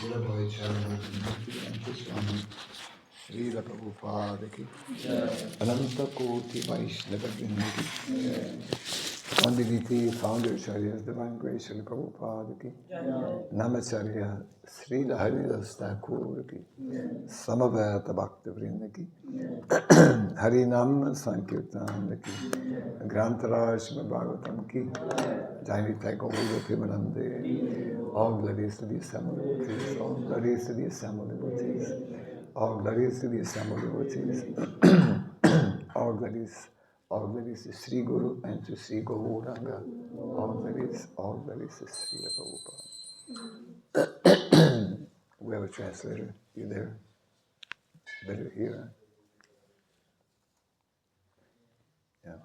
Swami Srila Prabhupada ki Ananta Koti Vaishnava Vrinda ki Pandititi Founder Acharya Divine Grace Srila Prabhupada ki Namacharya Srila Haridas Thakur ki Samaveta Bhakta Vrinda ki Harinam Sankirtan ki Grantaraj Bhagavatam ki Jainita Gaura Pimanande. All glories to the assembled devotees, all glories to the assembled devotees, all glories to the assembled devotees, all glories to Sri Guru and to Sri Gauranga, all glories to Sri Prabhupada. We have a translator. You there? Better hear. Yeah.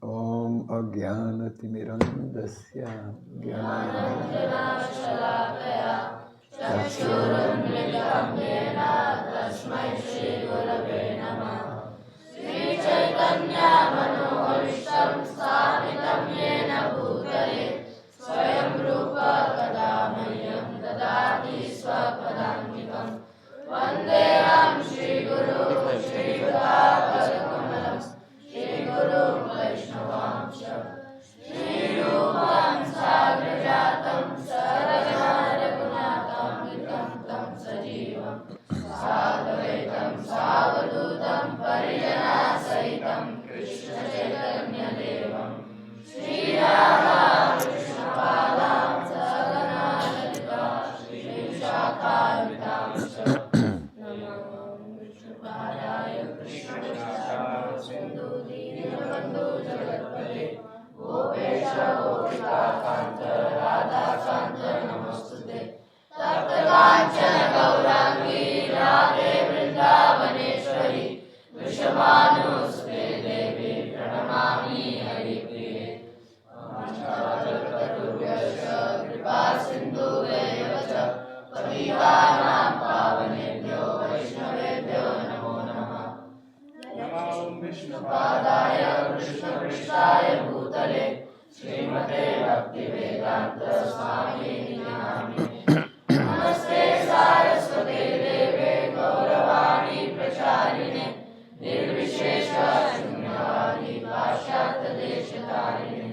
Om Agyanatimirandasya Jnananjana Chakshurunmilitam Yena Tasmai Shri Gurave Namah Shri Chaitanya Manoharishtam Sthapitam Yena Bhutale Swayam Rupa Kadamahyam Dadati Swapadantikam Vandeham Shri Guru Shri Guru Shri Guru Vaishnavamsha Shri Rupam Sagrajatam Saragana Raghunatam Vitam Tam Sajivam Sadvaitam Savadutam Parijana Sahitam Krishna Chaitanya Devam Shri Radha Krishna Padam Sagana Lalita Shri Vishakhavitam Namo Vishnu Padaya Krishna Sindhu Dinabandhu Jagatpate Gopesha Gopika Kanta Radha Kanta Namostute Tapta Kanchana Gaurangi Radhe Vrindavaneshwari Vrishabhanusute Devi Pranamami Haripriye Amacharatarurvyasya Kripa Sindhu Vevacha Patitanam Pavanebhyo Vaishnavebhyo Namo Namah Namo Vishnupadaya Krishna Prishthaya Bhutale Srimate Bhaktivedanta Swami Namine Namaste Saraswate Deve Gauravani Pracharine Nirvishesha Shunyavadi Pashyata Deshatarine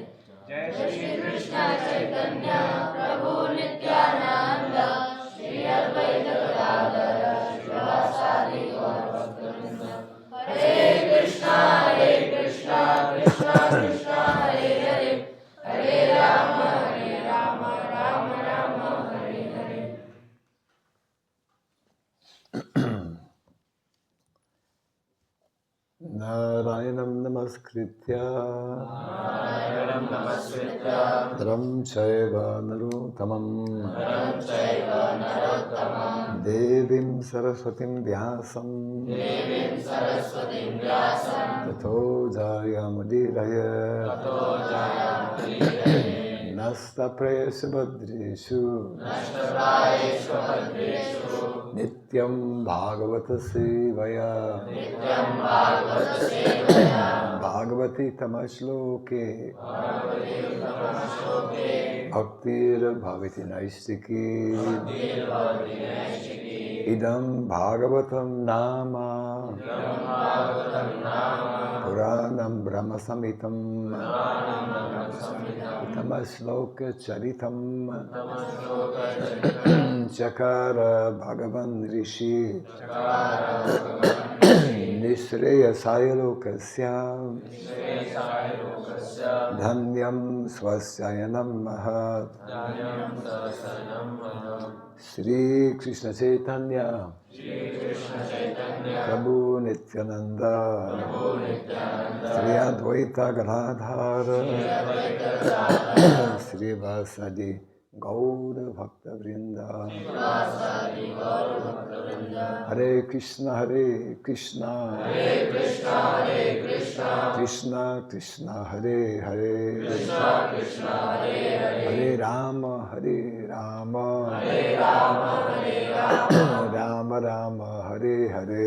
Jai Shri Krishna Chaitanya Prabhu Nityananda Shri Advaita Gadadhara Srivasadi Gaur Bhaktivinoda Hare Krishna, Krishna Krishna, Hare Hare, Hare Rama, Rama Rama, Hare Hare. Narayanam Namaskritya Dharam Chaiva Narottamam Devim Saraswatim Vyasam Tato Jayamudiraya Nasta Prayesha Badrishu Nityam Bhagavata Sevaya Bhagavati Tamashloke Bhaktir Bhavati Naistiki Idam Bhagavatam Nama Puranam Brahma Samitam Tamashloka Charitam Chakara Bhagavan Rishi Nisreya Sayalokasya Dhanyam Swasyayanam Mahat Shri Krishna Chaitanya Prabhu Nityananda Shri Advaita Gadadhara Shri Vasadi Gaura Bhakta Vrinda Hare Krishna Krishna Krishna Krishna Hare Hare Hare Rama Rama Rama Hare Hare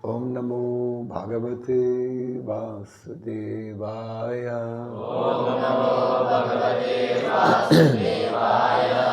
Om Namo Bhagavate Vasudevaya. Om Namo Bhagavate Vasudevaya.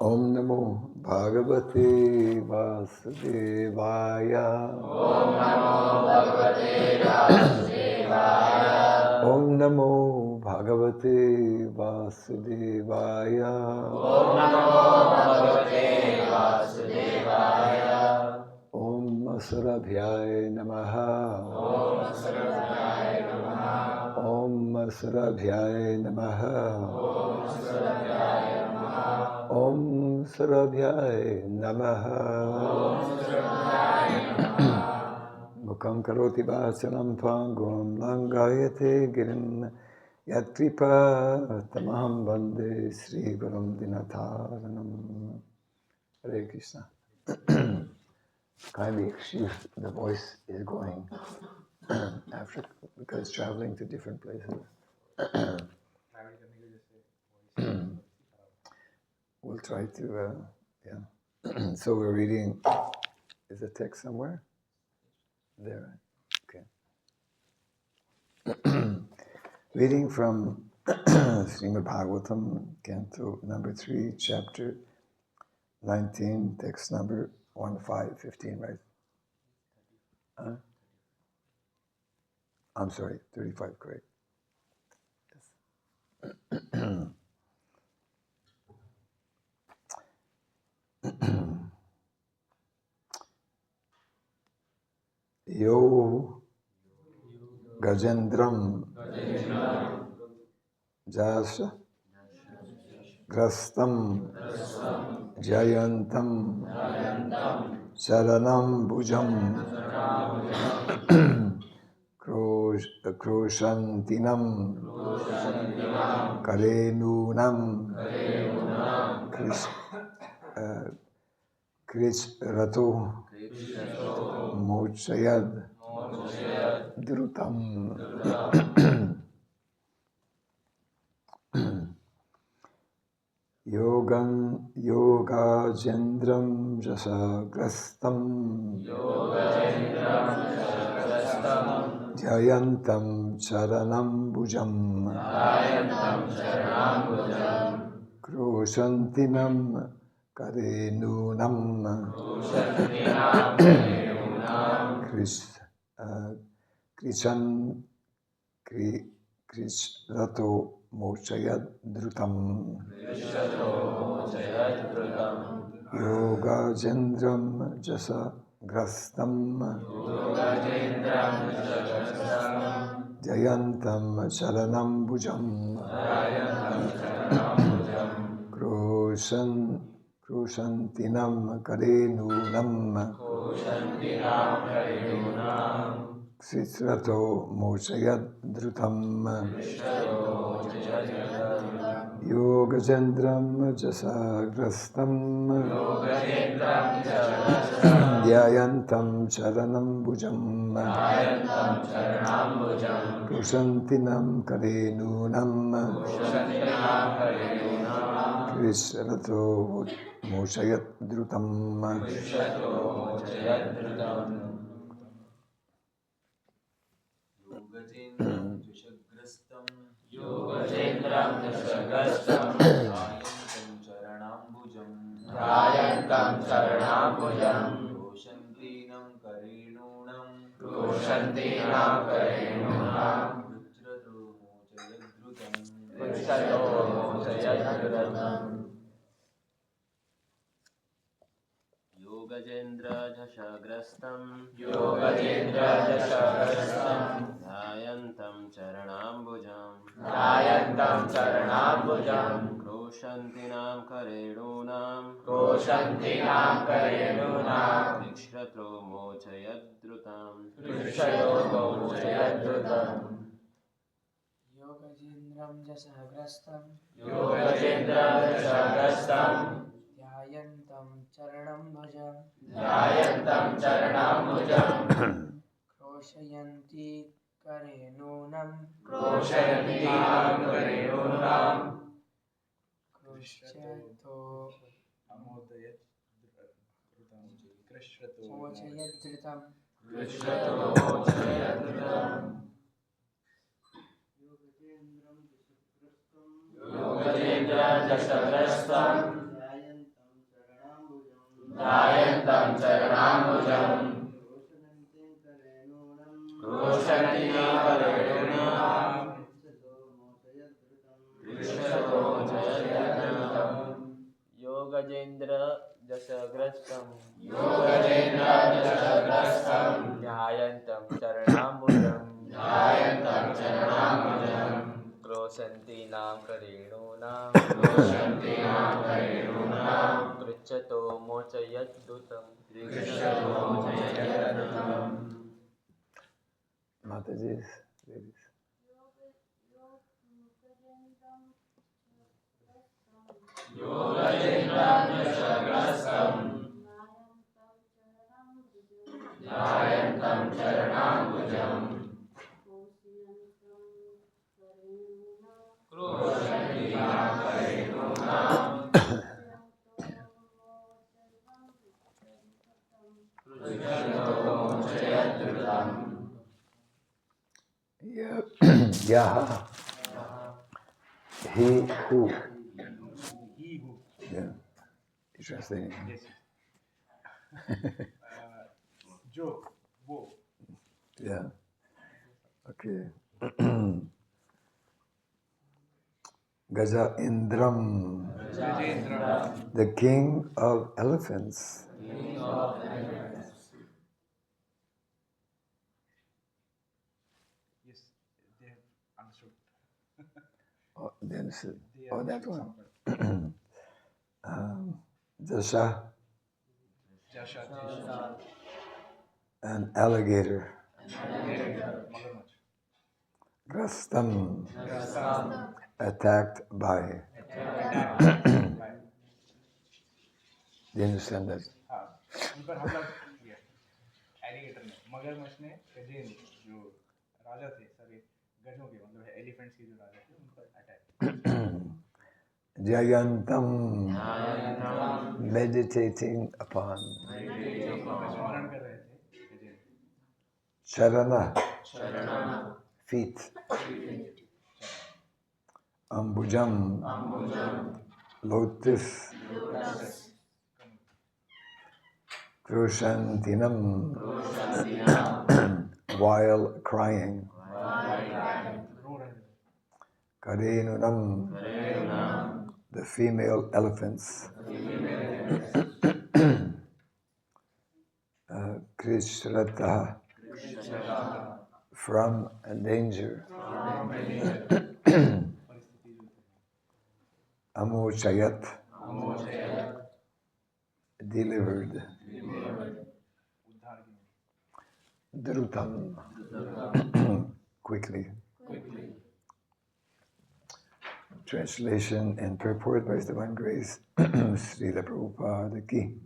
Om Namo Bhagavate Vasudevaya. Om Namo Bhagavate Vasudevaya. Om Namo Bhagavate Vasudevaya. Om Namo Bhagavate Vasudevaya. Om Surabhyaya Namaha. Om Surabhyaya Namaha. Om Surabhyaya Namaha. Om Surabhyaya Namaha. Om Surabhyaya Namaha. Om Surabhyaya Namaha. Mukhaṁ karoti vācālam tvāngum langayate girim yatripa tamaham vande Sri Gurum Dinataranam. Hare Krishna. Kindly excuse the voice is going after because traveling to different places. We'll try to, yeah. So we're reading, is the text somewhere? There, okay. Reading from Srimad Bhagavatam, Canto number 3, chapter 19, text number 1515, right? I'm sorry, 35, correct. Yo Gajendram Jasa Grastam Jayantam Saranam Bhujam Kroshantinam Karenunam Krishrato Mochayad Drutam. Yogajendram Jasagrastam Jayantam Charanam Bhujam Kroshantinam Karenunam Krishrato Mochayad Drutam. Yogajendram Jasa Grastam Jayantam Charanam Bhujam Kroshantinam Karenunam Krishrato Mochayad Drutam. Yogajendram Jasagrastam Dhyayantam Charanam Bhujam Kroshantinam Karenunam Krishrato Mochayat Drutam. Yogajendram Dashagrastam Dhayantam Charanambujam Kroshantinam Karenunam Krishrato Mochayadrutam. Yogajendra Dashagrastam Dhayantam Charanambujam Kroshantinam Karenunam Krishrato Mochayadrutam. Yogajendram Jasagrastam Dhyayantam Charanam Bhajam Kroshayanti Karenunam Krishrato Mochayadrutam. पृच्छतो मोचयद्रुतम् योगजेन्द्रं दशग्रस्तं ध्यायन्तं चरणाम्बुजं रोषन्तीं करेणुनां पृच्छतो मोचयद्रुतम् योगजेन्द्र दशग्रस्तं ध्यायन्तं चरणाम्बुजं क्रोशन्तीनां करेणूनां पृच्छतो मोचयद्दूतम् Mataji's, ladies. ध्यायन्तं चरणाम्बुजं क्रोशन्तीनां करेणुनां पृच्छतो मोचयद्रुतम् Yaha. He who. Yeah. You're translating. Yes. जो वो Yeah. Okay. Gaja Indram, the king of elephants. yes they have understood Oh, then, they oh, that understood one. somewhat. Jasha, Jasha an alligator. मगरमच्छ Grastam, attacked by. Do you understand that? हाँ उन पर हमला किया alligator ने मगरमच्छ ने गजेंद्र जो राजा थे सारे गजों के मतलब एलिफेंट्स के जो राजा थे उन पर अटैक Jayantam, meditating upon. स्मरण कर रहे थे Gajendra Charana, feet. Ambujam, lotus. Krushantinam, while crying. रो रहे थे Karenunam, the female elephants. Krishrata, from danger. Amochayat, delivered. उद्धार की Drutam, quickly. Translation and purport by His Divine Grace, Srila Prabhupada Ki.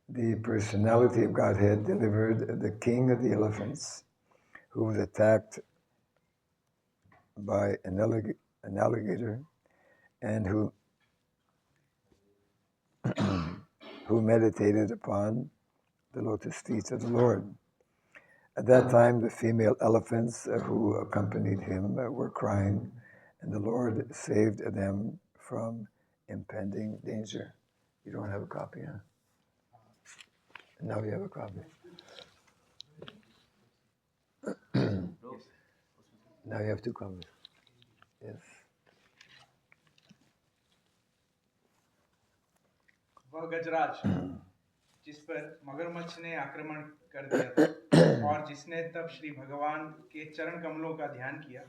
The personality of Godhead delivered the king of the elephants, who was attacked by an alligator, and who meditated upon the lotus feet of the Lord. At that time, the female elephants who accompanied him were crying, and the Lord saved them from impending danger. You don't have a copy, huh? Now you have a copy. Now you have two copies. Yes. वह गजराज जिस पर मगरमच्छ ने आक्रमण कर दिया था और जिसने तब श्री भगवान के चरण कमलों का ध्यान किया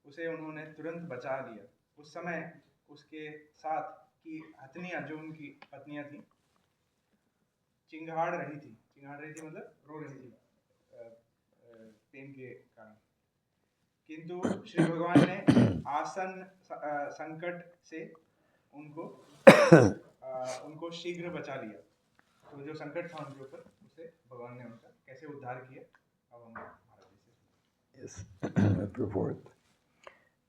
उसे उन्होंने तुरंत बचा लिया। उस समय उसके साथ की हथनियां जो उनकी पत्नियां थीं चिंगाड़ रही थी मतलब रो रही थी पेन के कारण, किंतु श्री भगवान ने आसन संकट से उनको शीघ्र बचा लिया। तो जो संकट था उनके ऊपर उसे भगवान ने उनका कैसे उद्धार किया अब हम Yes. Purport.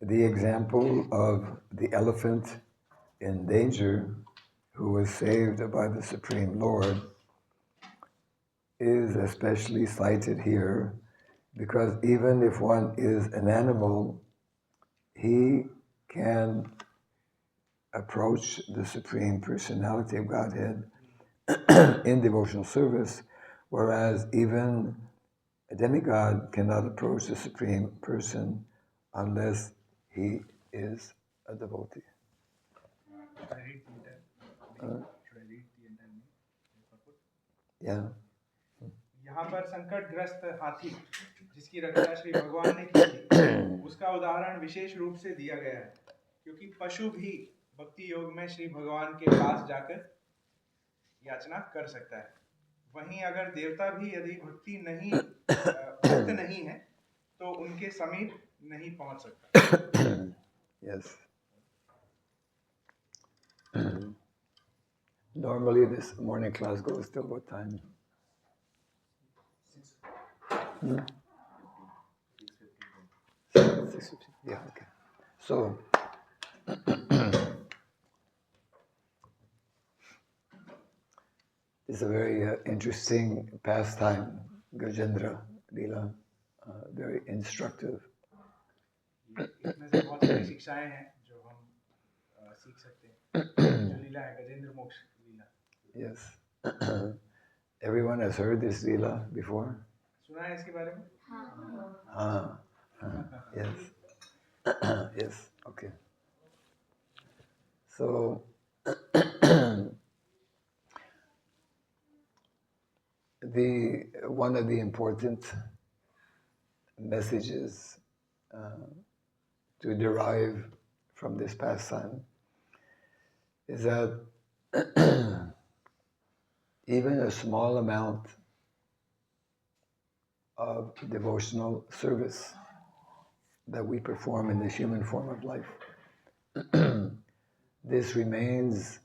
The example of the elephant in danger who was saved by the Supreme Lord is especially cited here because even if one is an animal, he can approach the Supreme Personality of Godhead in devotional service, whereas even a demigod cannot approach the Supreme Person unless he is a devotee. Should I read the entire name? Should I read the entire name? Purport? Yeah. यहाँ पर संकटग्रस्त हाथी जिसकी रक्षा श्री भगवान ने की थी, उसका उदाहरण विशेष रूप से दिया गया है, क्योंकि पशु भी भक्ति योग में श्री भगवान के पास जाकर याचना कर सकता है। वहीं अगर देवता भी यदि भक्त नहीं है तो उनके समीप नहीं पहुंच सकता। Yes. Normally this morning class goes till what time? 6:50. Yeah, okay. So, it's a very interesting pastime, Gajendra Leela, very instructive. इसमें से बहुत सारी शिक्षाएं हैं जो हम सीख सकते हैं। जो लीला है गजेंद्र मोक्ष लीला। Yes. Everyone has heard this Leela before? सुना है इसके बारे में? Yes. Yes, okay. So, one of the important messages to derive from this pastime is that even a small amount of devotional service that we perform in this human form of life, this remains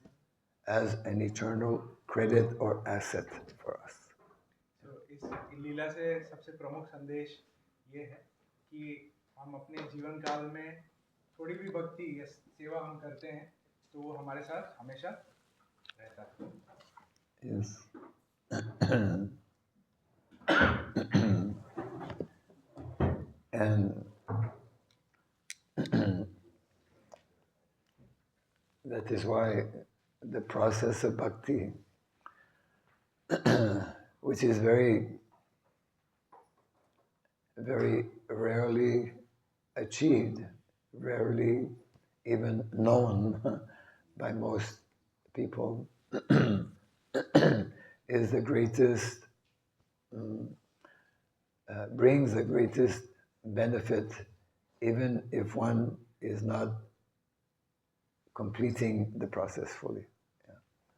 as an eternal credit or asset for us. तो इस लीला से सबसे प्रमुख संदेश ये है कि हम अपने जीवन काल में थोड़ी भी भक्ति या सेवा हम करते हैं तो वो हमारे साथ हमेशा रहता है। Yes. And that is why the process of bhakti, which is very, very rarely achieved, rarely even known by most people, is the greatest, brings the greatest benefit, even if one is not completing the process fully.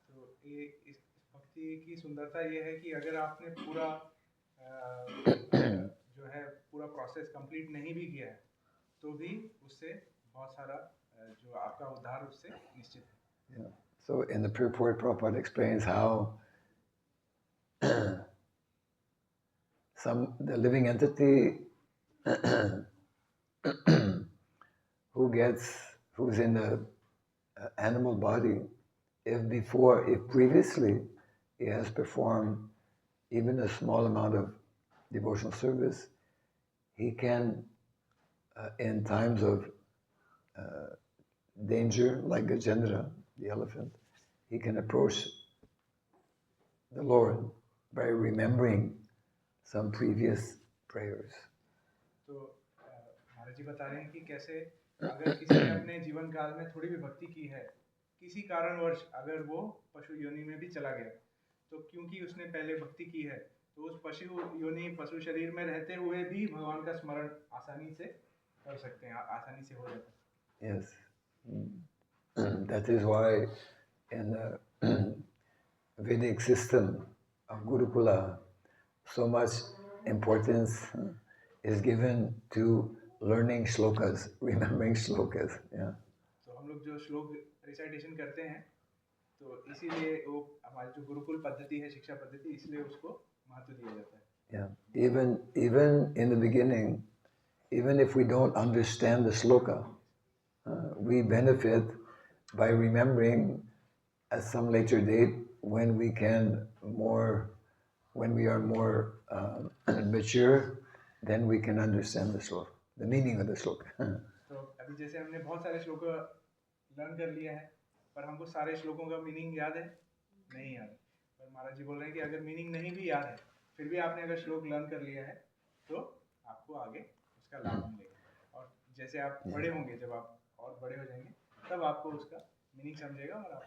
तो ये इस भक्ति की सुंदरता ये है कि अगर आपने पूरा जो है पूरा प्रोसेस कंप्लीट नहीं भी किया है तो भी उससे बहुत सारा जो आपका उद्धार उससे निश्चित है। Yeah. So in the purport, Prabhupada explains how the living entity who's in the animal body, if previously he has performed even a small amount of devotional service, he can, in times of danger, like Gajendra, the elephant, he can approach the Lord by remembering some previous prayers. तो महाराज जी बता रहे हैं कि कैसे अगर किसी ने अपने जीवन काल में थोड़ी भी भक्ति की है, किसी कारणवश अगर वो पशु योनि में भी चला गया, तो क्योंकि उसने पहले भक्ति की है, तो उस पशु शरीर में रहते हुए भी भगवान का स्मरण आसानी से कर सकते हैं, आसानी से हो जाता है। Yes. That is why in the Vedic system of Gurukula, so much importance is given to learning shlokas, remembering shlokas. Yeah. तो हम लोग जो श्लोक रिसाइटेशन करते हैं, तो इसीलिए वो हमारी जो गुरुकुल पद्धति है, शिक्षा पद्धति, इसलिए उसको महत्व दिया जाता है। Yeah. Even in the beginning, even if we don't understand the shloka, we benefit by remembering at some later date when we can more when we are more mature, then we can understand the sloka, the meaning of the sloka. तो अभी जैसे हमने बहुत सारे श्लोक learn कर लिया है, पर हमको सारे श्लोकों का मीनिंग याद है नहीं याद है। पर महाराज जी बोल रहे हैं कि अगर मीनिंग नहीं भी याद है, फिर भी आपने अगर श्लोक लर्न कर लिया है तो आपको आगे उसका लाभ मिलेगा। और जैसे आप बड़े होंगे, जब आप और बड़े हो जाएंगे, तब आपको उसका मीनिंग समझेगा और आप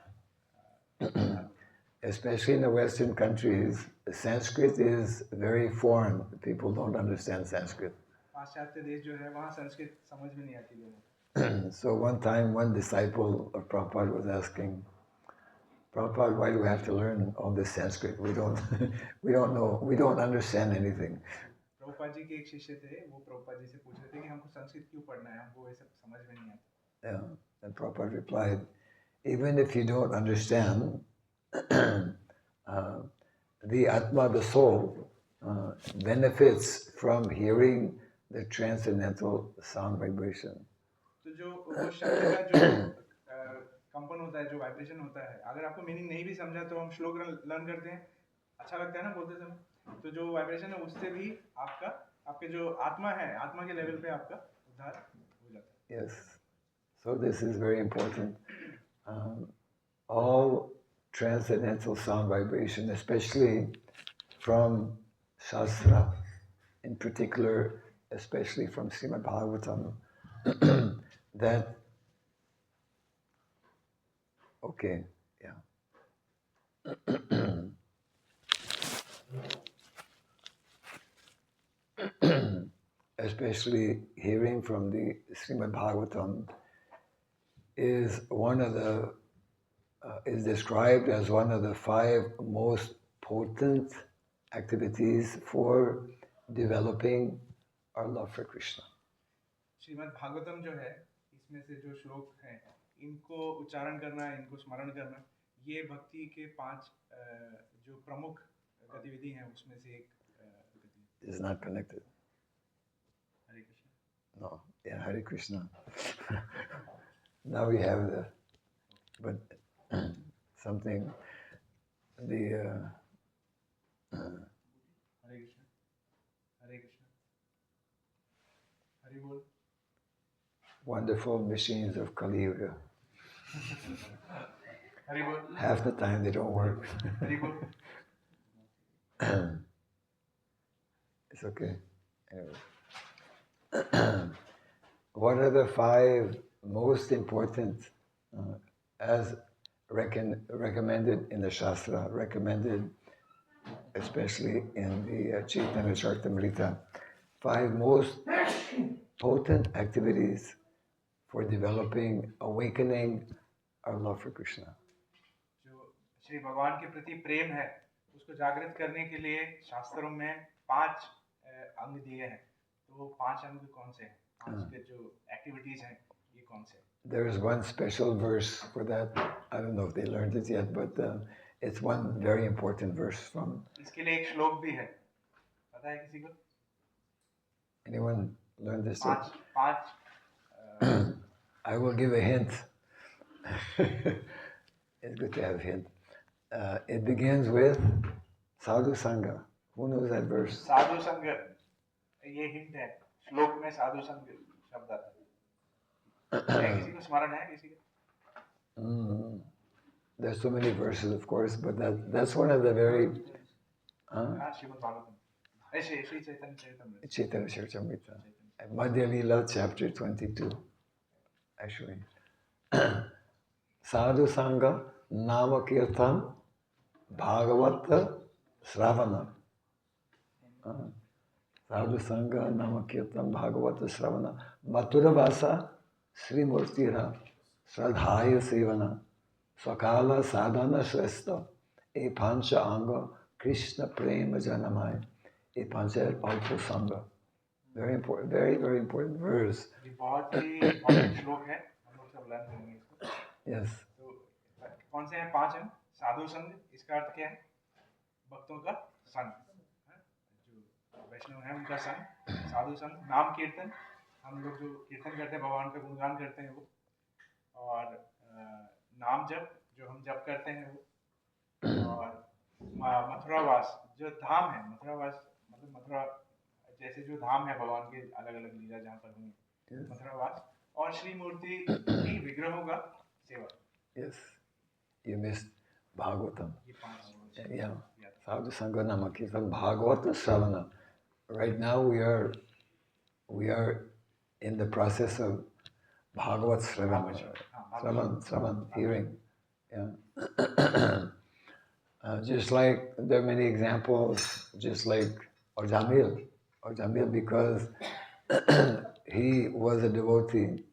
Especially in the Western countries, Sanskrit is very foreign. People don't understand Sanskrit. पाश्चात्य देश जो है वहाँ संस्कृत समझ में नहीं आती लोगों को। So one time, one disciple of Prabhupada was asking, Prabhupada, why do we have to learn all this Sanskrit? We don't, we don't know, we don't understand anything. Prabhupada ji के एक शिष्य थे, वो प्रभुपाद जी से पूछ रहे थे कि हमको संस्कृत क्यों पढ़ना है, हमको ये सब समझ में नहीं आता। Yeah. And Prabhupada replied, even if you don't understand, the Atma, the soul, benefits from hearing the transcendental sound vibration. तो जो वो शब्द का जो कंपन होता है, जो वाइब्रेशन होता है, अगर आपको मीनिंग नहीं भी समझा तो हम श्लोक लर्न करते हैं, अच्छा लगता है ना बोलते समय। तो जो वाइब्रेशन है उससे भी आपके जो आत्मा है, आत्मा के लेवल पे आपका उद्धार हो जाता है। Yes. So this is very important. All transcendental sound vibration, especially from Shastra, in particular, especially from Srimad Bhagavatam, that, okay, yeah. Especially hearing from the Srimad Bhagavatam is one of the is described as one of the 5 most potent activities for developing our love for Krishna. Shrimad Bhagavatam जो है, इसमें से जो श्लोक हैं, इनको उच्चारण करना, इनको स्मरण करना, ये भक्ति के 5 जो प्रमुख गतिविधि हैं उसमें से एक गतिविधि। Is not connected. Hare Krishna. No, yeah, Hare Krishna. Now we have the, but something, the हरे कृष्ण, हरे कृष्ण, हरि बोल। wonderful machines of Kali Yuga. Hari बोल। Half the time they don't work. Hari बोल। It's okay. Anyway. What are the 5 most important, as recommended in the Shastra, recommended especially in the Chaitanya Charitamrita, 5 most potent activities for developing, awakening our love for Krishna? जो श्री भगवान के प्रति प्रेम है, उसको जागृत करने के लिए शास्त्रों में 5 अंग दिए हैं। तो वो 5 अंग कौन से हैं? 5 के जो एक्टिविटीज हैं, ये कौन से हैं? There is one special verse for that. I don't know if they learned it yet, but it's one very important verse from. इसके लिए एक श्लोक भी है, पता है किसी को? Anyone learned this yet? 5 I will give a hint. It's good to have a hint. It begins with Sadhu Sangha. Who knows that verse? साधु संग, ये हिंट है। श्लोक में साधु संग शब्द आता है। किसी को स्मरण है किसी को? There's so many verses, of course, but that's one of the very. Shrimad Bhagavatam, Shri Chaitanya Charitamrita. Chaitanya Charitamrita. Madhya Leela, chapter 22. Actually. Sadhu Sangha, Nama Kirtan, Bhagavata, Sravana. Sadhu Sangha, Nama Kirtan, Bhagavata, Sravana. Mathura Vasa, Sri Murtira, Sradhaya Sevana, Swakala Sadhana Shrestha, E Pancha Anga, Krishna Prema Janamai, E Pancha Alpo Sangha. Very important, very, very important verse. ये बहुत ही important श्लोक है, हम लोग सब learn करेंगे इसको। Yes. तो कौन से हैं 5 हैं? साधु संग, इसका अर्थ क्या है? भक्तों का संग, जो वैष्णव हैं उनका संग। साधु संग, नाम कीर्तन, हम लोग जो कीर्तन करते हैं, भगवान का गुणगान करते हैं वो, और नाम जप, जो हम जप करते हैं वो, और मथुरावास जो धाम है, मथुरावास मतलब मथुरा जैसे जो धाम है भगवान के अलग अलग लीला जहाँ पर हुई, मथुरावास और श्री मूर्ति की विग्रहों का सेवा। Yes, you missed Bhagavatam. ये 5 Yeah, Sadhu Sangha Namakirtan Bhagavata Sravana. Right now we are in the process of Bhagavat Sravana. Sravan, hearing. Yeah. Just like there are many examples, just like Jamil because he was a devotee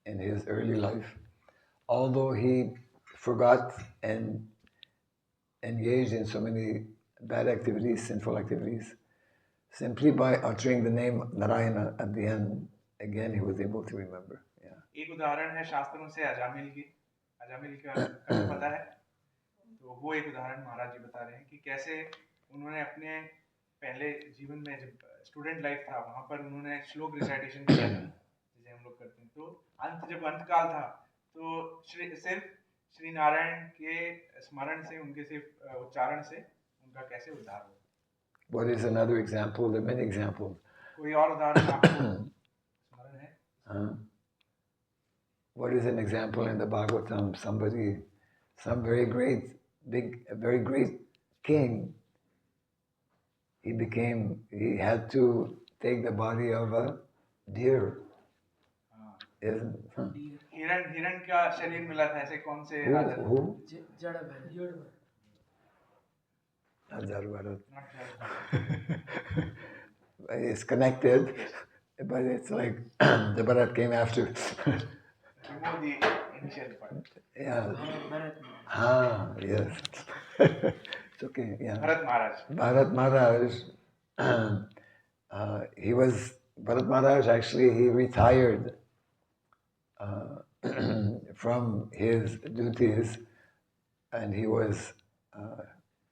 in his early life. Although he forgot and engaged in so many bad activities, sinful activities, simply by uttering the name Narayana at the end, again he was able to remember. Yeah. एक उदाहरण है शास्त्रों से अजामिल का आपको पता है, तो वो एक उदाहरण महाराज जी बता रहे हैं कि कैसे उन्होंने अपने पहले जीवन में जब स्टूडेंट लाइफ था वहाँ पर उन्होंने श्लोक रिसाइटेशन किया था जैसे हम लोग करते हैं, तो जब अंत काल था तो सिर्फ श्री नारायण के स्मरण से, उनके सिर्फ उच्चारण से उनका कैसे उद्धार हो। What is another example? There are many examples. कोई और उदाहरण आपको स्मरण है? What is an example in the Bhagavatam? Some very great, a very great king, he had to take the body of a deer. हिरण का शरीर मिला था, ऐसे कौन से राजा? Who? जड़ Bharat. Not Jarvarat. It's connected, but it's like the Bharat came after. Remove the initial part. Yeah. Bharat. Yes. It's okay. Yeah. Bharat Maharaj. Bharat Maharaj actually he retired from his duties, and he was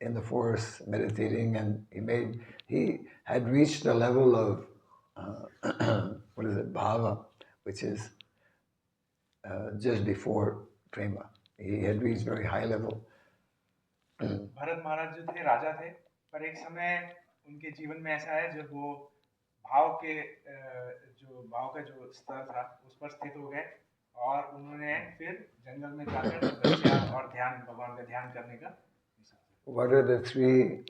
in the forest meditating, and he had reached the level of bhava, which is just before prema. He had reached very high level. Bharat महाराज जो थे राजा थे, पर एक समय उनके जीवन में ऐसा है जब वो भाव का जो स्तर था उस पर स्थित हो गए और उन्होंने फिर जंगल में जाकर तपस्या और भगवान का ध्यान करने का। What are the three?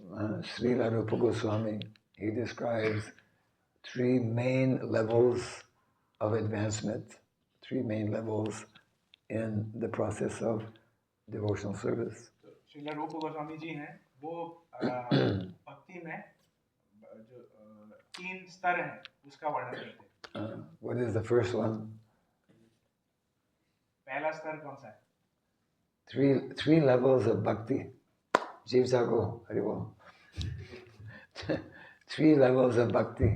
Srila Rupa Goswami, he describes 3 main levels of advancement, 3 main levels in the process of devotional service. Srila रूप गोस्वामी जी हैं, वो भक्ति में जो 3 स्तर हैं उसका वर्णन करते हैं। What is the first one? पहला स्तर कौन सा है? 3 levels of bhakti. Jeev Jago, Haribol. 3 levels of bhakti.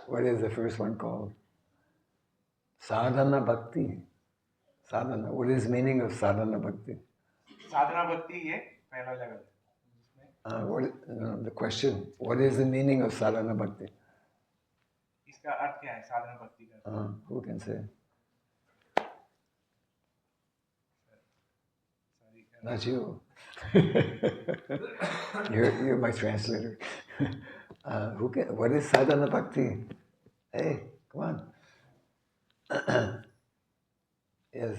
What is the first one called? Sadhana bhakti. Sadhana. What is the meaning of sadhana bhakti? साधना भक्ति ये पहला लेवल है। The question, what is the meaning of sadhana bhakti? इसका अर्थ क्या है साधना भक्ति का? Who can say? Not you. You're my translator. What is sadhana bhakti? Hey, come on. Yes.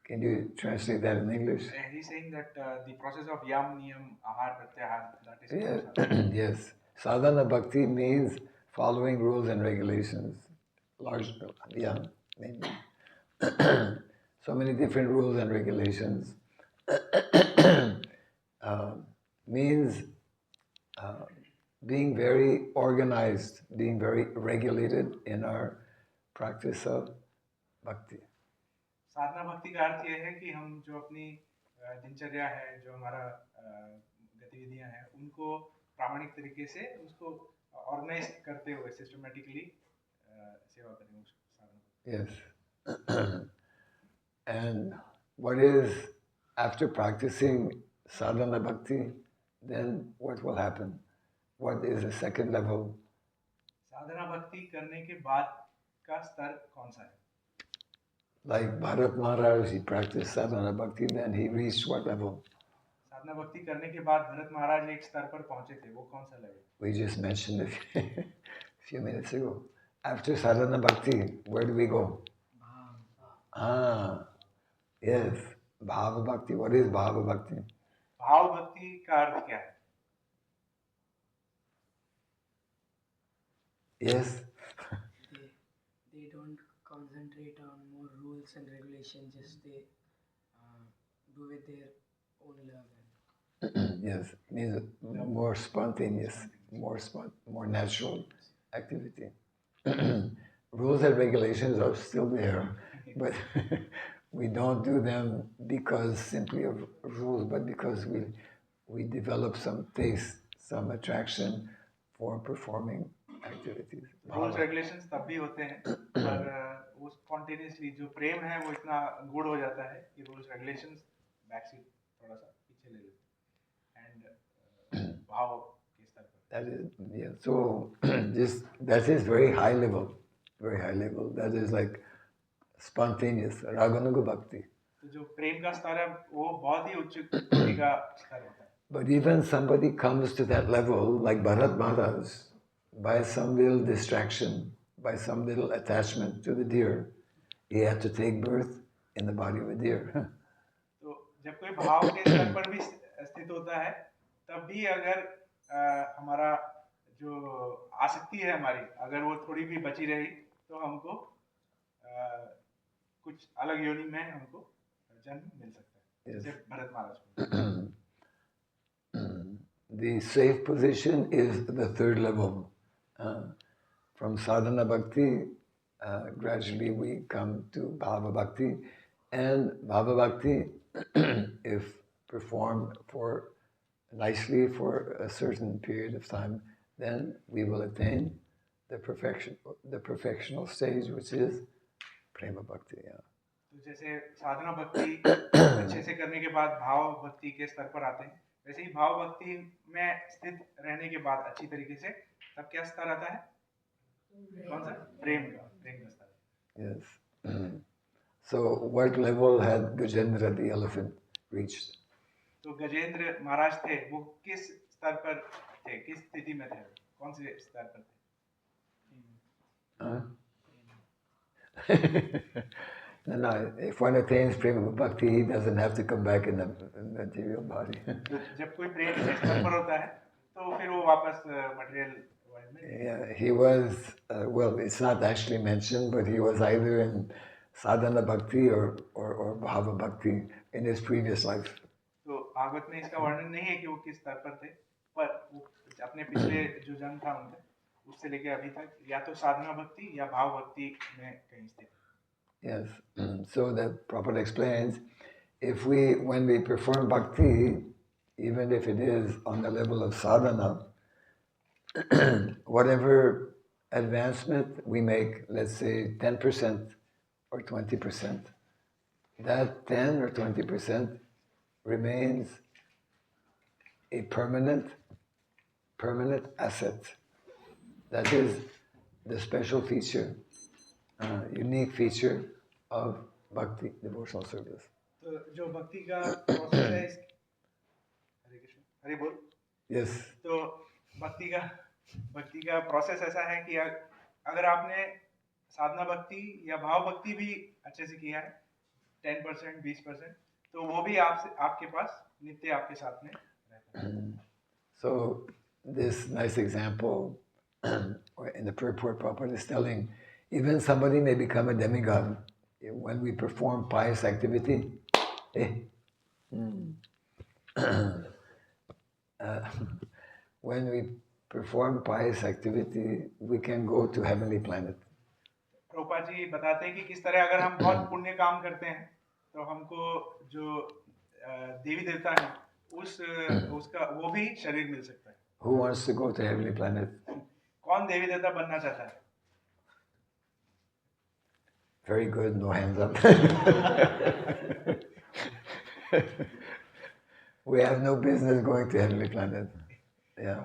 Can you translate that in English? He's saying that the process of yam, niyam, ahar, pratyahar, that is Yes. Sadhana bhakti means following rules and regulations. Mainly. So many different rules and regulations. Means being very organized, being very regulated in our practice of bhakti. साधना भक्ति का अर्थ ये है कि हम जो अपनी दिनचर्या है, जो हमारा गतिविधियां हैं, उनको प्रामाणिक तरीके से उसको ऑर्गेनाइज करते हुए सिस्टमैटिकली सेवा करें उस साधना। Yes. And what is, after practicing sadhana bhakti, then what will happen? What is the second level? साधना भक्ति करने के बाद का स्तर कौन सा है? Like Bharat Maharaj, he practiced sadhana bhakti, then he reached what level? साधना भक्ति करने के बाद भरत महाराज एक स्तर पर पहुंचे थे, वो कौन सा level? We just mentioned it a few minutes ago. After sadhana bhakti, where do we go? Ah, yes, bhava bhakti. What is bhava bhakti? भाव भक्ति का अर्थ क्या है? Yes. They don't concentrate on more rules and regulations, just they do with their own love. Yes, means more spontaneous, more natural activity. Rules and regulations are still there, but we don't do them because simply of rules, but because we develop some taste, some attraction for performing activities. Rules regulations तब भी होते हैं, पर वो spontaneously जो प्रेम है वो इतना गुड हो जाता है कि रूल्स रेगुलेशंस बैक सीट थोड़ा सा पीछे ले लेते हैं एंड भाव के स्तर पर. That is, yeah. So that is very high level, very high level. That is like spontaneous raganuga bhakti. तो जो प्रेम का स्तर है वो बहुत ही उच्च कोटि का स्तर होता है. But even somebody comes to that level, like Bharat Maharaj, by some little distraction, by some little attachment to the deer, he had to take birth in the body of a deer. तो जब कोई भाव के स्तर पर भी स्थित होता है, तब भी अगर हमारा जो आसक्ति है हमारी, अगर वो थोड़ी भी बची रही, तो हमको कुछ अलग योनि में हमको जन्म मिल सकता है, जैसे भरत महाराज को. The safe position is the third level. From sadhana bhakti, gradually we come to bhava bhakti, and bhava bhakti, if performed nicely for a certain period of time, then we will attain the perfectional stage, which is prema bhakti. Yeah. तो जैसे साधना भक्ति अच्छे से करने के बाद भाव भक्ति के स्तर पर आते हैं, वैसे ही भाव भक्ति में स्थित रहने के बाद अच्छी तरीके से तब क्या स्तर आता है? कौन सा? प्रेम का स्तर. Yes. So what level had Gajendra the elephant reached? तो गजेंद्र महाराज थे, वो किस स्तर पर थे, किस स्थिति में थे, कौन से स्तर पर थे? No, if one attains prema bhakti, he doesn't have to come back in the material body. जब कोई प्रेम के स्तर पर होता है, तो फिर वो वापस मटेरियल वर्ल्ड में. Yeah, he was, well, it's not actually mentioned, but he was either in sadhana bhakti or bhava bhakti in his previous life. तो भागवत में इसका वर्णन नहीं है कि वो किस स्तर पर थे, पर वो अपने पिछले जो जन्म था उनका, उससे लेके अभी तक या तो साधना भक्ति या भाव भक्ति में कहीं स्थित. Yes, so that Prabhupada explains, when we perform bhakti, even if it is on the level of sadhana, whatever advancement we make, let's say 10% or 20%, that 10 or 20% remains a permanent asset. That is the special feature, unique feature of bhakti, devotional service. तो जो भक्ति का process है, हरे कृष्ण, हरे बोल. Yes. तो भक्ति का process ऐसा है कि अगर आपने साधना भक्ति या भाव भक्ति भी अच्छे से किया है, 10%, 20%, तो वो भी आपके पास नित्य आपके साथ में रहता है. So this nice example in the purport Prabhupada is telling, even somebody may become a demigod when we perform pious activity. When we perform pious activity, we can go to heavenly planet. Prabhupada ji बताते हैं कि किस तरह अगर हम बहुत पुण्य काम करते हैं, तो हमको जो देवी देवता है उसका वो भी शरीर मिल सकता है. Who wants to go to heavenly planet? कौन देवी देवता बनना चाहता है? Very good, no hands up. We have no business going to heavenly planet. Yeah.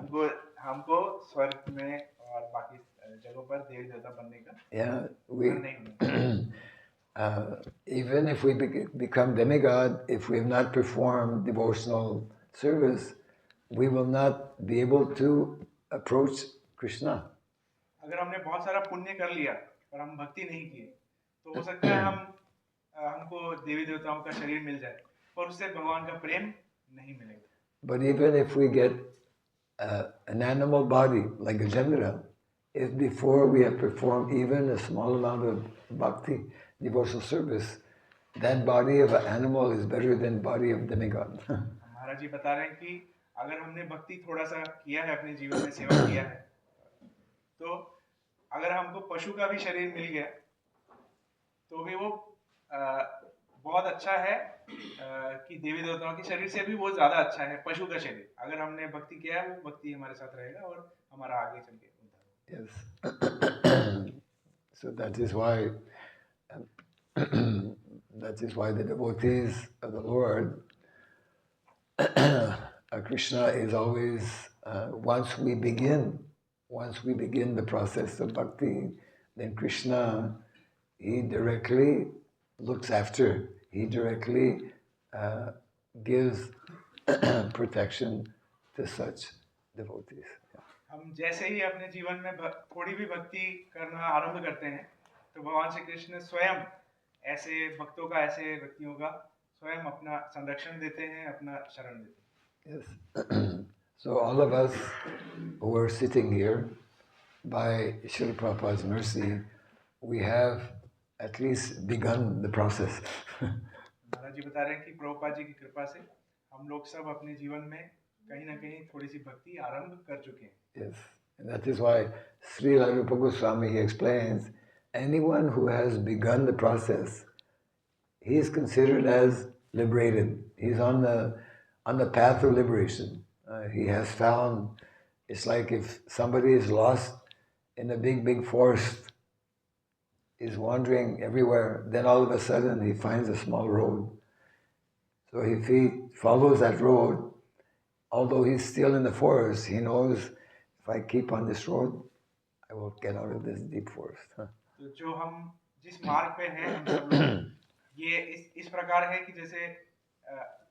हमको स्वर्ग में और बाकी जगहों पर देवी देवता बनने का Yeah, डर नहीं होना। even if we become demigod, if we have not performed devotional service, we will not be able to approach Krishna. अगर हमने बहुत सारा पुण्य कर लिया पर हम भक्ति नहीं किए तो हो सकता है हमको देवी देवताओं का शरीर मिल जाए पर उससे भगवान का प्रेम नहीं मिलेगा। But even if we get an animal body like Gajendra, if before we have performed even a small amount of bhakti, devotional service, that body of an animal is better than body of demigod. महाराज जी बता रहे हैं कि अगर हमने भक्ति थोड़ा सा किया है अपने जीवन में सेवा किया है तो अगर हमको पशु का भी शरीर मिल गया तो भी वो बहुत अच्छा है कि देवी देवताओं के शरीर से भी वो ज्यादा अच्छा है पशु का शरीर। अगर हमने भक्ति किया है वो भक्ति हमारे साथ रहेगा और हमारा आगे चल के Yes. So that is why the devotees of the Lord, Krishna is always, once we begin the process of bhakti, then Krishna, he directly looks after, he directly gives protection to such devotees. हम जैसे ही अपने जीवन में थोड़ी भी भक्ति करना आरंभ करते हैं तो भगवान श्री कृष्ण स्वयं ऐसे भक्तों का ऐसे व्यक्तियों का स्वयं अपना संरक्षण देते हैं अपना शरण देते हैं। Yes. So all of us who are sitting here, by Srila Prabhupada's mercy, we have at least begun the process. महाराज जी बता रहे हैं कि प्रभुपाद जी की कृपा से हम लोग सब अपने जीवन में कहीं ना कहीं थोड़ी सी भक्ति आरंभ कर चुके हैं। Yes, and that is why Srila Rupa Goswami, he explains, anyone who has begun the process, he is considered as liberated. He's on the path of liberation. He has found, it's like if somebody is lost in a big forest, is wandering everywhere, then all of a sudden he finds a small road. So if he follows that road, although he's still in the forest, he knows, if I keep on this road, I will get out of this deep forest. तो जो हम जिस मार्ग पे हैं हम सब लोग ये इस प्रकार है कि जैसे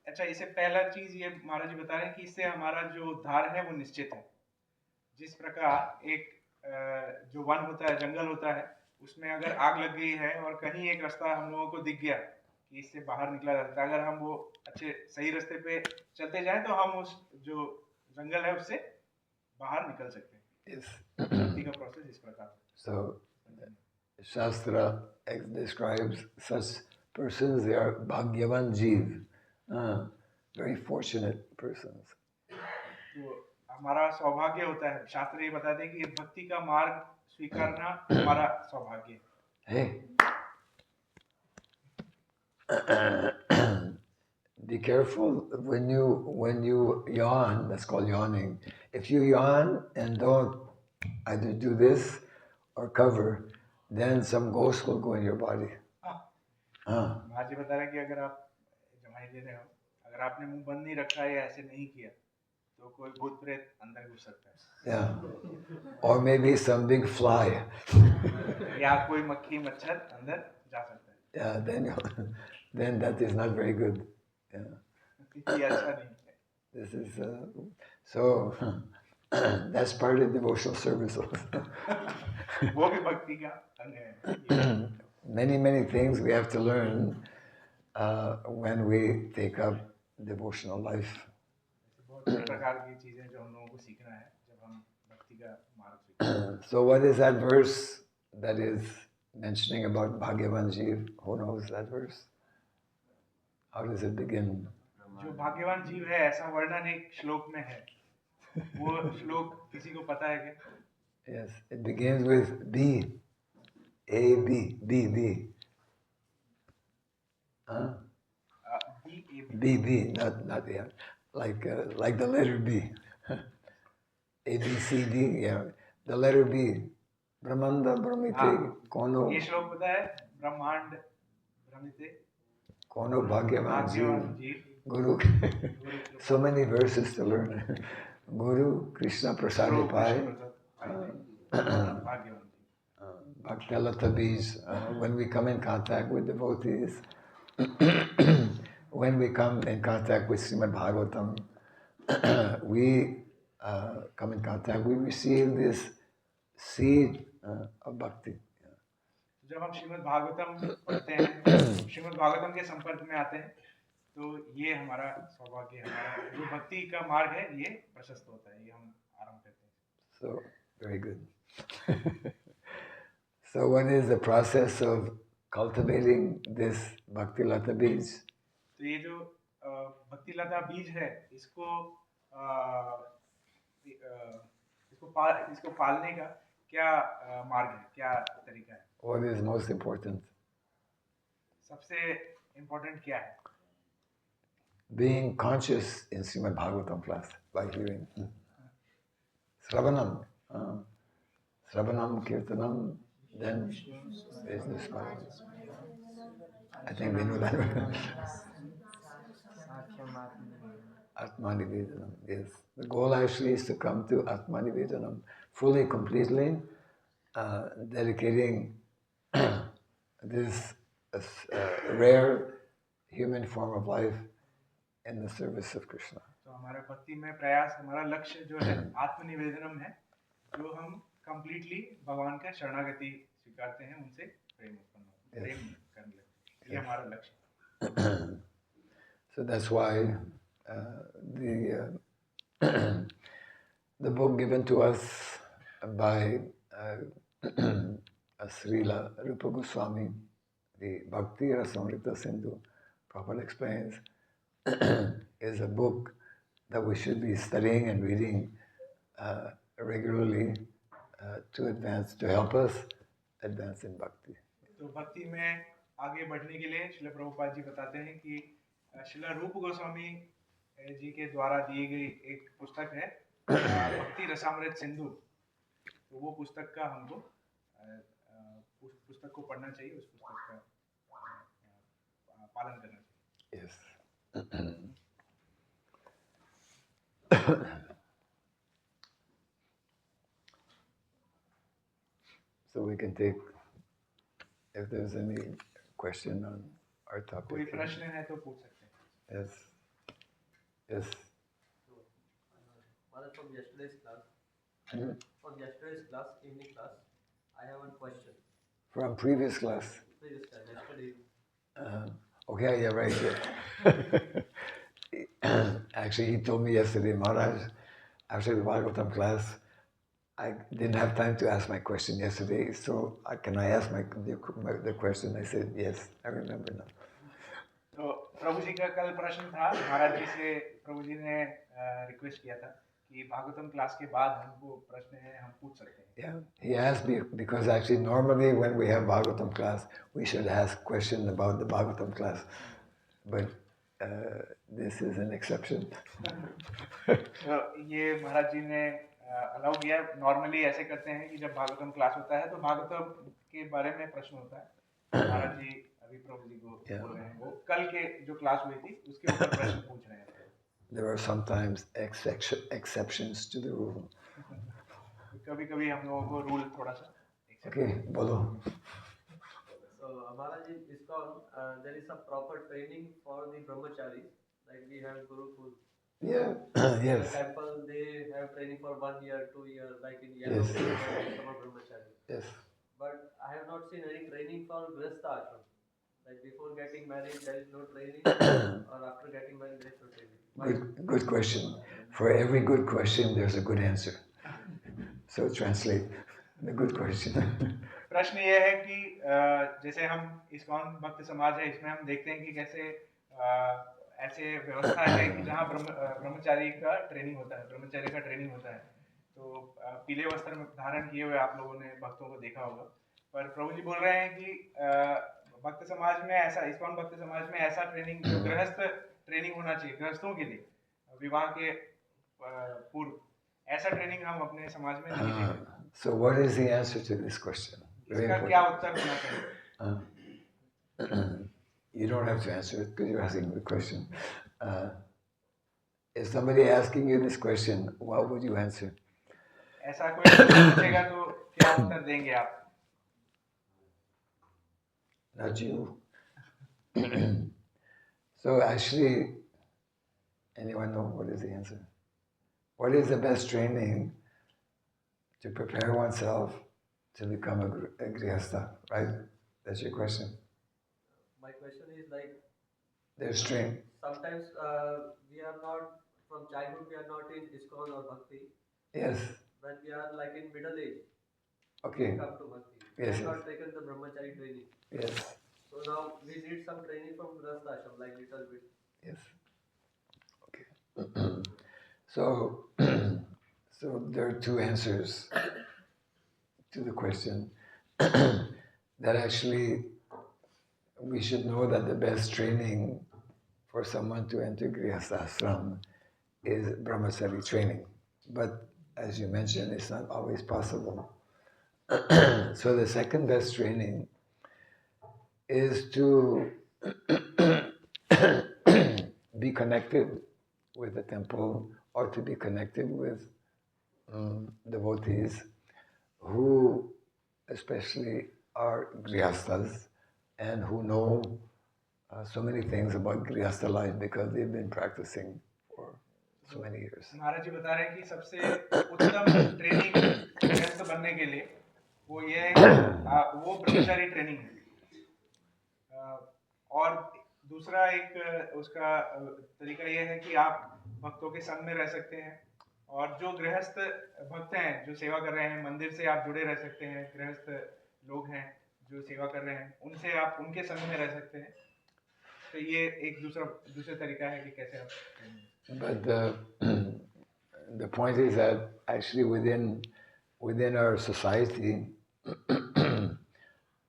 अच्छा इससे पहला चीज ये महाराज जी बता रहे हैं कि इससे हमारा जो उद्धार है वो निश्चित है। जिस प्रकार एक जो वन होता है जंगल होता है उसमें अगर आग लग गई है और कहीं एक रास्ता हम लोगों को दिख गया कि इससे बाहर निकला जा सकता है, अगर हम वो अच्छे सही रास्ते पे चलते जाएं तो हम उस जो जंगल है उससे बाहर निकल सकते हैं। Yes. भक्ति का प्रोसेस इस प्रकार। So, Shastra describes such persons, they are Bhagyavan Jeev, very fortunate persons. तो हमारा सौभाग्य होता है, शास्त्र ये बताते हैं कि ये भक्ति का मार्ग स्वीकारना हमारा सौभाग्य है। Hey, be careful when you yawn. That's called yawning. If you yawn and don't either do this or cover, then some ghost will go in your body. महाराज जी बता रहे हैं कि अगर आप जमाई ले रहे हो, अगर आपने मुंह बंद नहीं रखा या ऐसे नहीं किया तो कोई भूत प्रेत अंदर घुस सकता है। Yeah, or maybe some big fly. या कोई मक्खी मच्छर अंदर जा सकता है। Yeah, then that is not very good. Yeah. ये अच्छा नहीं है। This is so. That's part of devotional service. वो भी भक्ति का अंग है। Many things we have to learn when we take up devotional life. बहुत प्रकार की चीजें जो हम लोगों को सीखना है जब हम भक्ति का मार्ग सीखते हैं। So what is that verse that is mentioning about Bhagyavan Jeev? Who knows that verse? How does it begin? जो भाग्यवान जीव है ऐसा वर्णन एक श्लोक में है, वो श्लोक किसी को पता है क्या? Yes, it begins with B. A, B, B, B. Huh? B, A, B. B, B, not yeah, like the letter B. A, B, C, D, yeah. The letter B. Brahmanda Brahmite Kono. ये श्लोक पता है? ब्रह्मांड ब्रह्मिते Kono Bhagyavan भाग्यवान Jeev. जीव। Guru. So many verses to learn. Guru Krishna Prasadipai. भाग्यवान थी। Bhaktilata Beej, when we come in contact with devotees, when we come in contact with Srimad Bhagavatam, we come in contact, we receive this seed of bhakti. जब हम श्रीमद् भागवतम पढ़ते हैं, श्रीमद् भागवतम के संपर्क में आते हैं, तो ये हमारा सौभाग्य, हमारा जो भक्ति का मार्ग है, ये प्रशस्त होता है, ये हम आरंभ करते हैं। So, very good. So, what is the process of cultivating this Bhakti Lata Beej? तो ये जो भक्ति लता बीज है, इसको पालने का क्या मार्ग है, क्या तरीका है? What is most important? सबसे इम्पोर्टेंट क्या है? Being conscious in Srimad Bhagavatam class by hearing. Sravanam. Sravanam, Kirtanam, then is the smile. I think we know that. Atmanivedanam, yes. The goal actually is to come to Atmanivedanam fully, completely, dedicating this rare human form of life in the service of Krishna. तो हमारा भक्ति में प्रयास, हमारा लक्ष्य जो है आत्मनिवेदनम है, जो हम completely भगवान का शरणागति स्वीकारते हैं, उनसे प्रेम करने लगते हैं, ये हमारा लक्ष्य। So that's why the book given to us by Srila Rupa Goswami, the Bhakti Rasamrita Sindhu, Prabhupada explains, is a book that we should be studying and reading regularly to help us advance in bhakti. तो भक्ति में आगे बढ़ने के लिए श्रील प्रभुपाद जी बताते हैं कि श्रील रूप गोस्वामी जी के द्वारा दी गई एक पुस्तक है, भक्ति रसामृत सिंधु। तो वो पुस्तक का हमको उस पुस्तक को पढ़ना चाहिए, उस पुस्तक का पालन करना चाहिए। Yes. So we can take, if there's any question on our topic. कोई प्रश्न है तो पूछ सकते हैं। Yes. Yes. From yesterday's class, evening class, I have one question. From previous class. Previous class, yesterday. Okay, yeah, right. Yeah. Actually, he told me yesterday, Maharaj, after the Bhagavatam class, I didn't have time to ask my question yesterday, so can I ask the question? I said, yes, I remember now. तो प्रभु जी का कल प्रश्न था, महाराज जी से प्रभु जी ने request किया था कि भागवतम क्लास के बाद हमको प्रश्न है, हम पूछ सकते हैं। Yeah, he asked me because actually normally when we have Bhagavatam class, we should ask questions about the Bhagavatam class, but this is an exception. तो ये महाराज जी ने अलाउ किया। नॉर्मली ऐसे करते हैं कि जब भागवतम क्लास होता है तो भागवतम के बारे में प्रश्न होता है। महाराज जी अभी प्रभु जी को बोल रहे हैं, वो कल के जो क्लास हुई थी उसके ऊपर प्रश्न पूछ रहे हैं। There are sometimes exceptions to the rule. कभी-कभी हम लोगों को रूल थोड़ा सा Okay, bolo. So, Maharaj, there is some proper training for the brahmacharis, like we have Gurukul. Yeah, In yes, the temple, they have training for 1 year, 2 years, like in Yes. Yellow, they have some brahmachari. yes. But I have not seen any training for Grihastha ashram. Like before getting married, there is no training, or after getting married, there is no training. Why? Good question. For every good question, there's a good answer. So translate the good question. प्रश्न ये है कि जैसे हम ISKCON भक्त समाज है, इसमें हम देखते हैं कि कैसे ऐसे व्यवस्था है कि जहाँ ब्रह्मचारी का ट्रेनिंग होता है, ब्रह्मचर्य का ट्रेनिंग होता है। तो पीले वस्त्र धारण किए हुए आप लोगों ने भक्तों को देखा होगा, पर प्रभु जी बोल रहे हैं कि भक्त समाज में ऐसा, इस्कॉन भक्त समाज में ऐसा ट्रेनिंग, जो गृहस्थ ट्रेनिंग होना चाहिए गृहस्थों के लिए विवाह के पूर्व, ऐसा ट्रेनिंग हम अपने समाज में नहीं देते। So what is the answer to this question? Very इसका क्या important. उत्तर होना चाहिए? You don't have to answer it because you're asking the question. If somebody asking you this question, what would you answer? ऐसा कोई पूछेगा तो क्या उत्तर देंगे आप? Not you. So actually, anyone know what is the answer? What is the best training to prepare oneself to become a grihastha, right? That's your question. My question is like, There's training. sometimes we are not, from childhood, we are not in ISKCON or Bhakti. Yes. When we are like in middle age, Okay. we come to Bhakti. We Yes, have yes. not taken the brahmachari training. Yes. So now we need some training from Grihastha ashram, like little bit. Yes. Okay. So, so there are two answers to the question. That actually we should know that the best training for someone to enter Grihastha ashram is brahmachari training. But as you mentioned, it's not always possible. So the second best training is to be connected with the temple or to be connected with devotees who especially are grihasthas and who know so many things about grihastha life because they've been practicing for so many years. महाराज जी बता रहे हैं कि सबसे उत्तम training गृहस्थ बनने के लिए वो ये है कि वो ब्रह्मचारी ट्रेनिंग है। और दूसरा एक उसका तरीका ये है कि आप भक्तों के संग में रह सकते हैं और जो गृहस्थ भक्त हैं जो सेवा कर रहे हैं मंदिर से आप जुड़े रह सकते हैं, गृहस्थ लोग हैं जो सेवा कर रहे हैं उनसे आप उनके संग में रह सकते हैं। तो ये एक दूसरा तरीका है कि कैसे आप। But the point is that actually within our society,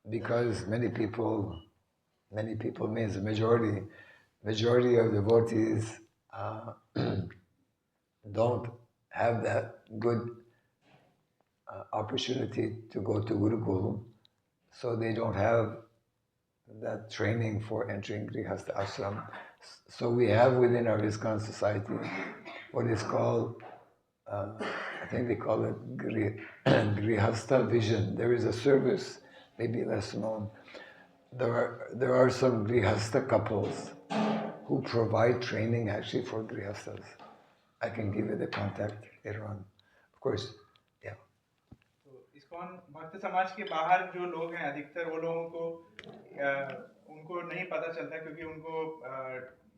because many people means the majority of devotees don't have that good opportunity to go to Gurukul, so they don't have that training for entering Grihastha ashram. So we have within our ISKCON society what is called, I think they call it Grihastha Vision. There is a service, maybe less known. There are some Grihastha couples who provide training actually for Grihasthas. I can give you the contact later on. Of course, yeah. तो ISKCON भक्त समाज के बाहर जो लोग हैं अधिकतर वो लोगों को उनको नहीं पता चलता क्योंकि उनको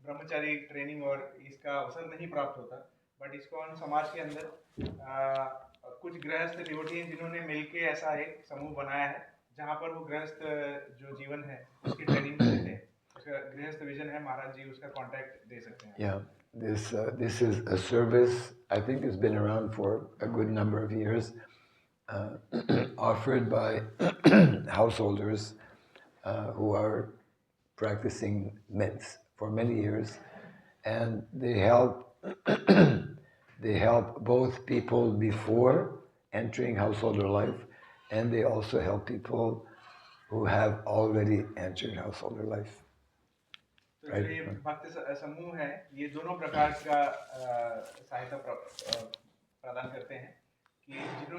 ब्रह्मचारी ट्रेनिंग और इसका अवसर नहीं प्राप्त होता। बट ISKCON समाज के अंदर कुछ गृहस्थ डिवोटी हैं जिन्होंने मिलके ऐसा एक समूह बनाया है जहाँ पर वो गृहस्थ जो जीवन है उसकी ट्रेनिंग देते हैं। उसका गृहस्थ विजन है, महाराज जी उसका कांटेक्ट दे सकते हैं। Yeah, this is a service. I think it's been around for a good number of years, offered by householders who are practicing meds for many years, and they help both people before entering householder life, and they also help people who have already entered householder life. तो जो ये भक्त समूह है ये दोनों प्रकार का सहायता प्रदान करते हैं कि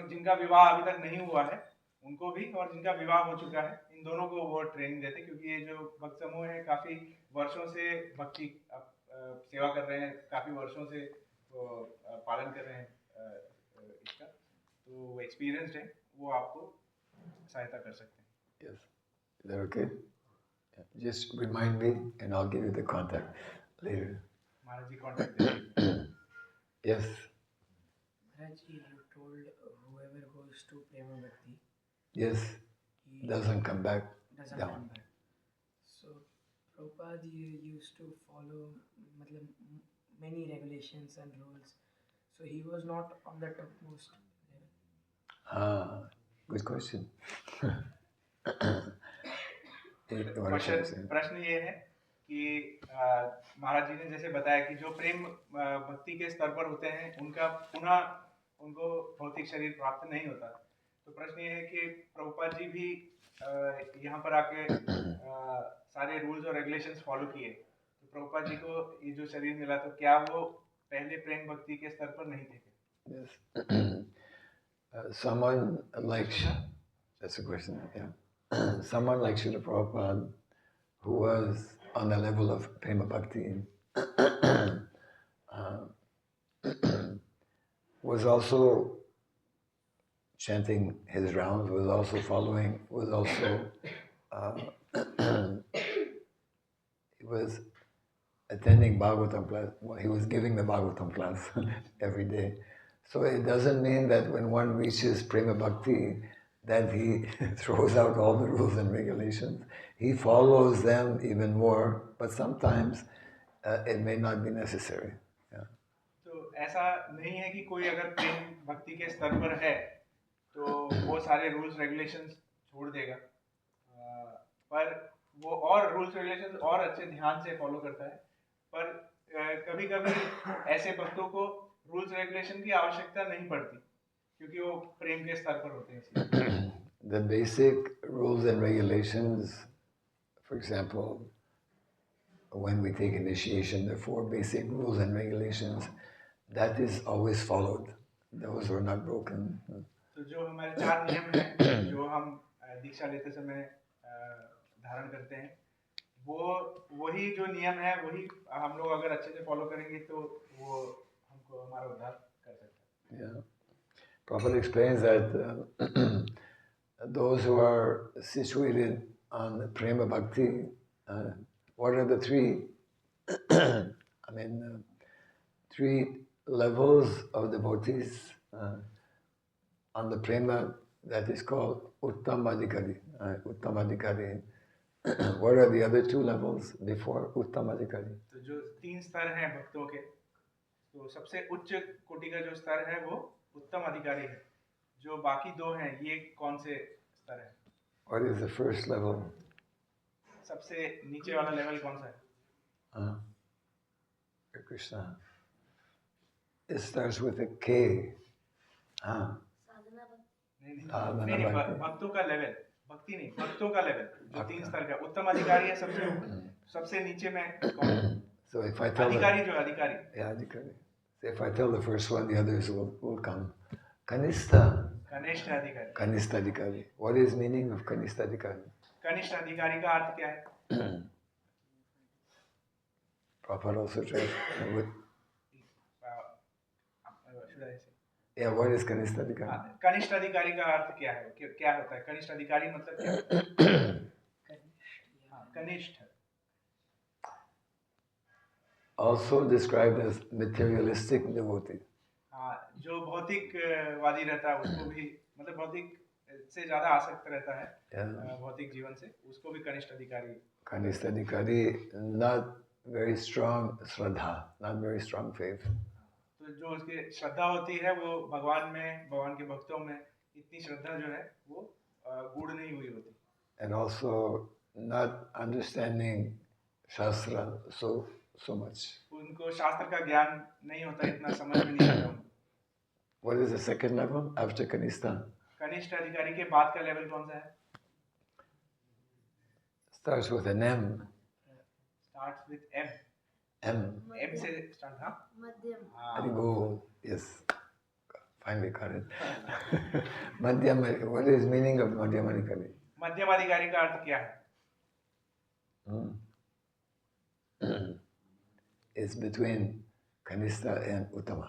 जिनका विवाह अभी तक नहीं हुआ है उनको भी और जिनका विवाह हो चुका है इन दोनों को वो ट्रेनिंग देते हैं क्योंकि ये जो भक्त समूह है काफ़ी वर्षों से भक्ति सेवा कर रहे हैं, काफ़ी वर्षों से पालन कर रहे हैं इसका, तो एक्सपीरियंस्ड है, वो आपको सहायता कर सकते हैं। Yes. Is that okay? Just remind me and I'll give you the contact later. Maharaj ji contact देंगे। Yes. Maharaj, you told whoever goes to Prema Bhakti Yes. he Doesn't come back doesn't down. come back. So Prabhupada used to follow matlab, many regulations and rules. So he was not on the topmost level. Good question. प्रश्न ये है कि महाराज जी ने जैसे बताया कि जो प्रेम भक्ति के स्तर पर होते हैं उनका पुनः उनको भौतिक शरीर प्राप्त नहीं होता। तो प्रश्न ये है कि प्रभुपाद जी भी यहाँ पर आके सारे रूल्स और रेगुलेशंस फॉलो किए, तो प्रभुपाद जी को ये जो शरीर मिला तो क्या वो पहले प्रेम भक्ति के स्तर पर नहीं थे? Yes. someone like, that's a question, yeah. Someone like Srila Prabhupada, who was on the level of Prema Bhakti, was also chanting his rounds, was also following, was also, he was attending Bhagavatam class. Well, he was giving the Bhagavatam class every day. So it doesn't mean that when one reaches Prema Bhakti, that he throws out all the rules and regulations. He follows them even more, but sometimes it may not be necessary. Yeah. तो ऐसा नहीं है कि कोई अगर प्रेम भक्ति के स्तर पर है तो वो सारे रूल्स रेगुलेशंस छोड़ देगा, पर वो और रूल्स रेगुलेशंस और अच्छे ध्यान से फॉलो करता है। पर कभी कभी ऐसे भक्तों को रूल्स रेगुलेशन की आवश्यकता नहीं पड़ती क्योंकि वो प्रेम के स्तर पर होते हैं। The basic rules and regulations, for example, when we take initiation, the 4 basic rules and regulations, that is always followed. Those were not broken. तो जो हमारे 4 नियम हैं जो हम दीक्षा लेते समय धारण करते हैं, वो वही जो नियम है वही हम लोग अगर अच्छे से फॉलो करेंगे तो वो हमको हमारा उद्धार कर सकता है। Yeah. Prabhupada explains that those who are situated on Prema Bhakti, what are the 3, 3 levels of devotees on the Prema that is called Uttamadhikari. Uttamadhikari. What are the other 2 levels before Uttamadhikari? तो जो 3 स्तर हैं भक्तों के, तो सबसे उच्च कोटि का जो स्तर है वो उत्तम अधिकारी है। जो बाकी 2 हैं ये कौन से स्तर हैं? What is the first level? सबसे नीचे वाला लेवल कौन सा है? Krishna. It starts with a K. नहीं, भक्तों का लेवल, भक्ति नहीं, भक्तों का लेवल जो 3 स्तर का उत्तम अधिकारी है, सबसे नीचे में कौन? So if I tell अधिकारी जो अधिकारी, yeah, अधिकारी. So if I tell the first one, the others will come. Kanistha. कनिष्ठ अधिकारी। Kanistha Adhikari. What is meaning of Kanistha Adhikari? कनिष्ठ अधिकारी का अर्थ क्या है? Prabhupada also tries with, should I say? yeah, what is Kanistha Adhikari? कनिष्ठ अधिकारी का अर्थ क्या है? क्या होता है कनिष्ठ अधिकारी? मतलब क्या? कनिष्ठ Also described as materialistic devotee. हाँ, जो भौतिकवादी रहता है उसको भी, मतलब भौतिक से ज्यादा आसक्त रहता है भौतिक जीवन से, उसको भी कनिष्ठ अधिकारी। Kanistha Adhikari, not very strong shraddha, not very strong faith. तो जो उसकी श्रद्धा होती है वो भगवान में, भगवान के भक्तों में इतनी श्रद्धा जो है वो गूढ़ नहीं हुई होती। And also not understanding Shastra so much. उनको शास्त्र का ज्ञान नहीं होता, इतना समझ में नहीं आता उनको। What is the second level after Kanistha? कनिष्ठ अधिकारी के बाद का लेवल कौन सा है? Starts with an M. Starts with M. M. M से start, हाँ? Very good. Yes. Finally got it. Madhyam. What is meaning of Madhyam Adhikari? मध्यम अधिकारी का अर्थ क्या है? It's between Kanistha and Uttama.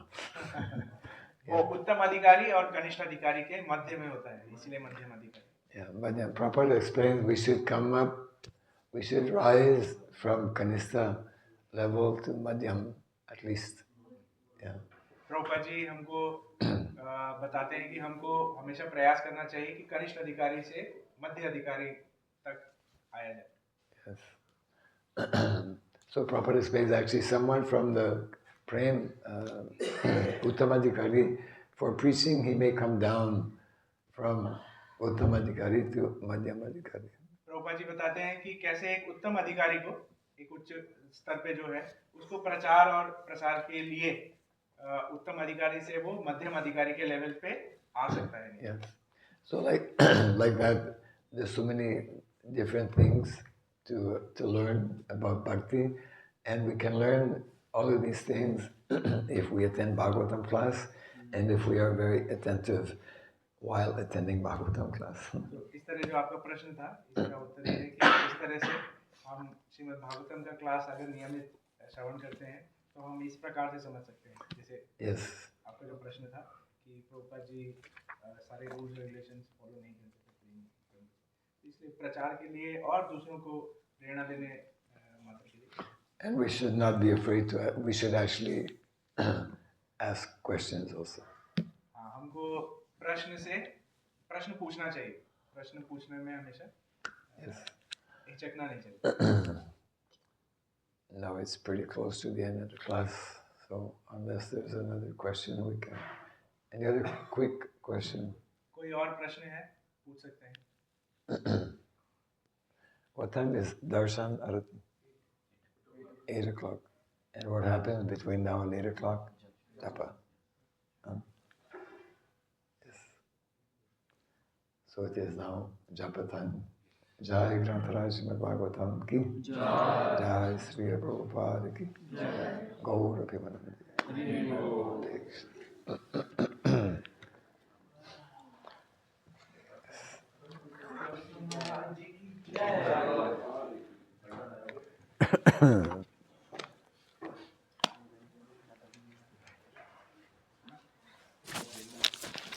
वो उत्तम अधिकारी और कनिष्ठ अधिकारी के मध्य में होता है, इसलिए मध्यम अधिकारी। Yeah, Madhyam. Prabhupada explains we should come up, we should rise from Kanistha level to Madhyam at least. Yeah. Prabhupada ji हमको बताते हैं कि हमको हमेशा प्रयास करना चाहिए कि कनिष्ठ अधिकारी से मध्य अधिकारी तक आया जाए। Yes. So Prabhupada explains actually someone from the Prem Uttamadhikari, for preaching he may come down from Uttamadhikari to Madhyamadhikari. Prabhupada ji बताते हैं कि कैसे एक उत्तम अधिकारी को एक उच्च स्तर पे जो है उसको प्रचार और प्रसार के लिए उत्तम अधिकारी से वो मध्यम अधिकारी के लेवल पे आ सकता है। Yes. So like that, there's so many different things to learn about bhakti, and we can learn all of these things if we attend Bhagavatam class and if we are very attentive. while attending Bhagavatam class. तो इस तरह जो आपका प्रश्न था, इसका उत्तर ये है कि इस तरह से हम श्रीमद् भागवतम का क्लास अगर नियमित श्रवण करते हैं तो हम इस प्रकार से समझ सकते हैं। जैसे Yes. आपका जो प्रश्न था कि प्रभुपाद जी सारे रूल्स रेगुलेशंस फॉलो नहीं करते थे, इसलिए प्रचार के लिए और दूसरों को प्रेरणा देने मात्र के लिए। And we should not be afraid to, we should actually ask questions also. हाँ, हमको प्रश्न पूछना चाहिए। प्रश्न पूछने में हमेशा हिचकना नहीं चाहिए। Now it's pretty close to the end of the class, so unless there's another question, we can. Any other quick question? कोई और प्रश्न है, पूछ सकते हैं। What time is darshan? At 8 o'clock. And what happens between now and 8 o'clock? Tapa. Yes. So it is now japa time. Jai Grantaraj Srimad Bhagavatam ki. Jai Sri Prabhupada ki. Gaura Pimanandi.